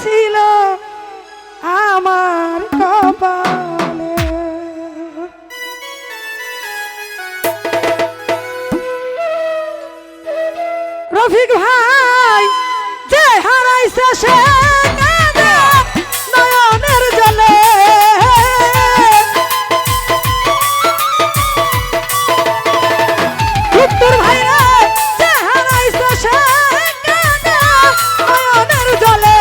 ছিল আমার কপালে। রফিক ভাই যে হারাইছে সে কাঁদে নয়নের জলে। উত্তর ভাইরা যে হারাইছে সে কাঁদে নয়নের জলে।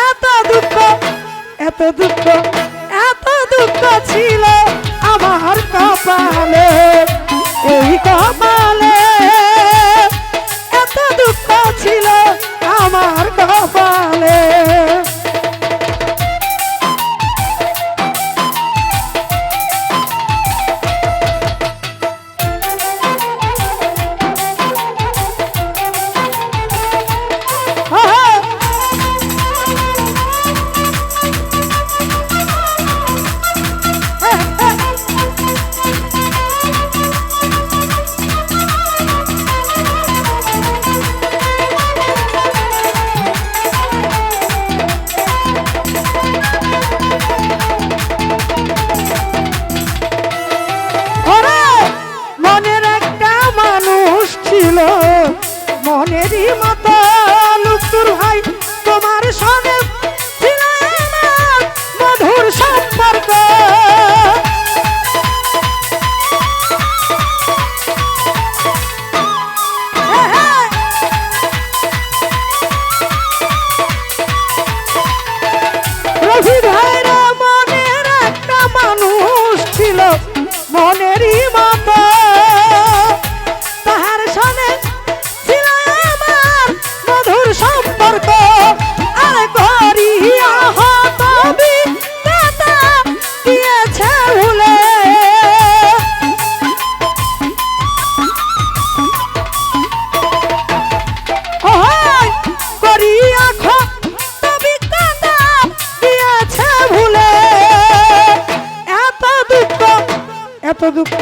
এত দুঃখ এত দুঃখ এত দুঃখ ছিল আমার কপালে, এই কপালে এত দুঃখ ছিল আমার কপালে। মনেরই মতো লুতুর ভাই তোমার সঙ্গে ছিল আমার মধুর সম্পর্ক। রফি ভাইরা মনের একটা মানুষ ছিল মনেরই মতো, তাহার সঙ্গে সম্পর্ক। আর গরিয়া হতবি দাতা দিয়েছে ভুলে, গরিয়া হতবি দাতা দিয়েছে ভুলে। এত দুঃখ এত দুঃখ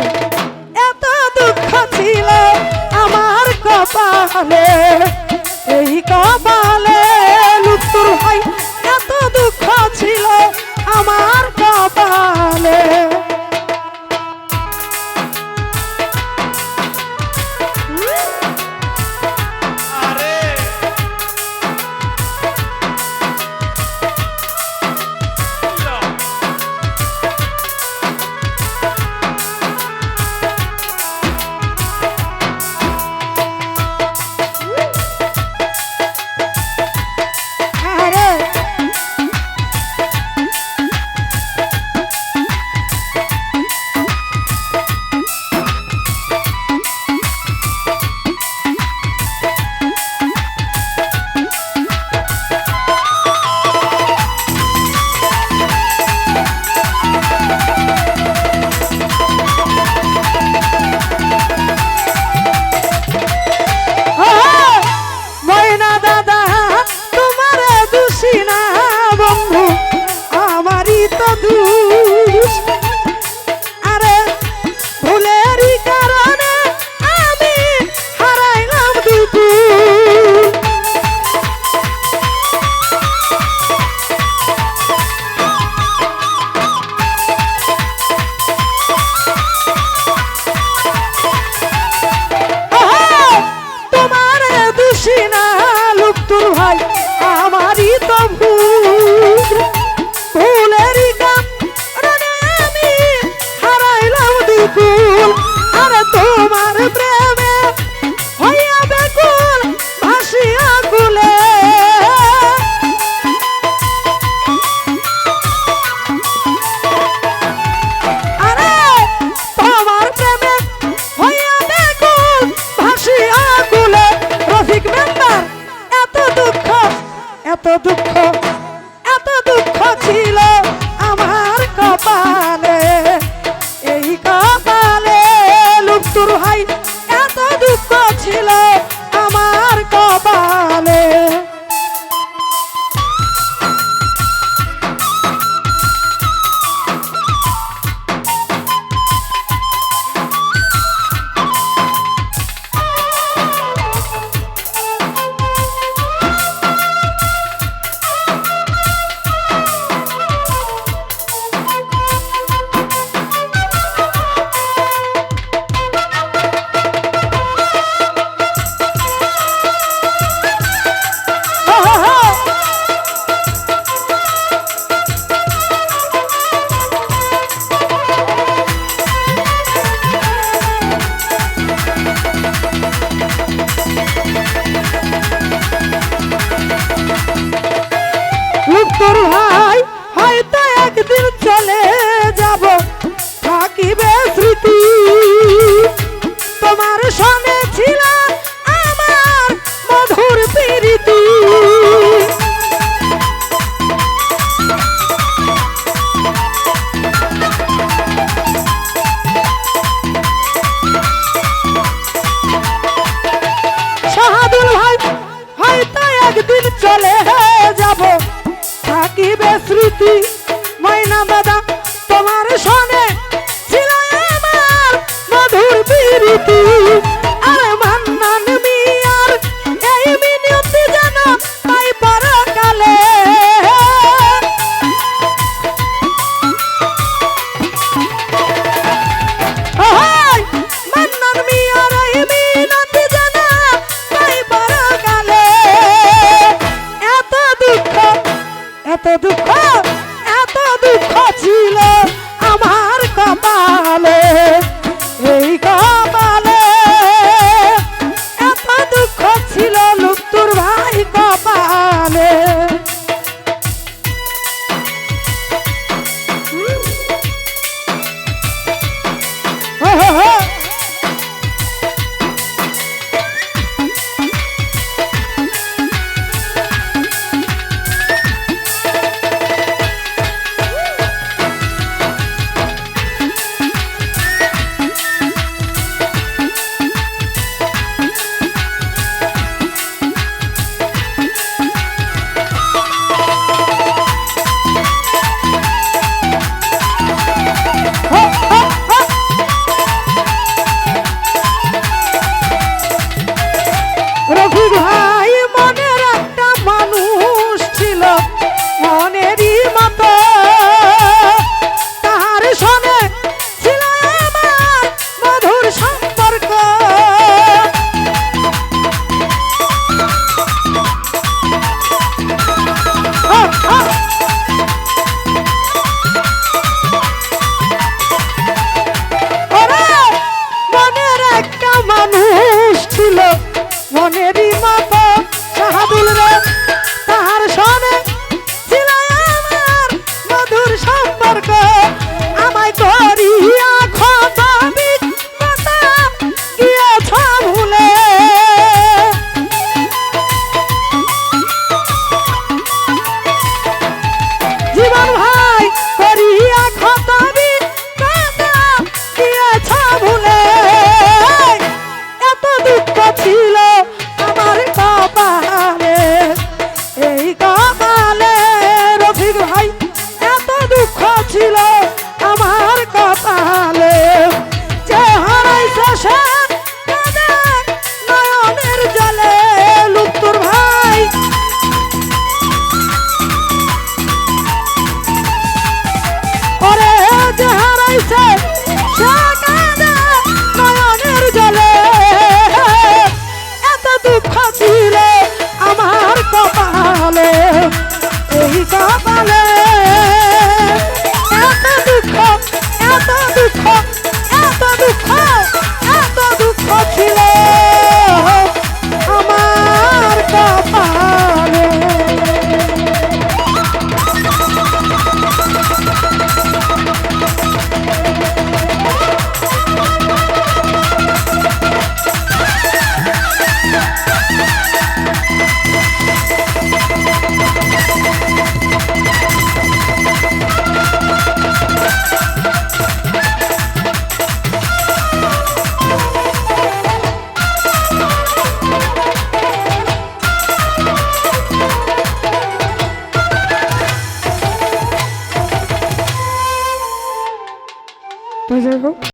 এত দুঃখ ছিল আমার কপালে, এই কপালে লুতুর ভাই এত দুঃখ ছিল আমার কপালে। এত দুঃখ এত দুঃখ ছিল আমার কপালে, এই কপালে লুতুর ভাই এত দুঃখ ছিল আমার কপালে। ছিল আমার মধুর প্রীতি। শাহাদুল ভাই হয়তো একদিন চলে যাব, থাকিবে স্মৃতি ময়না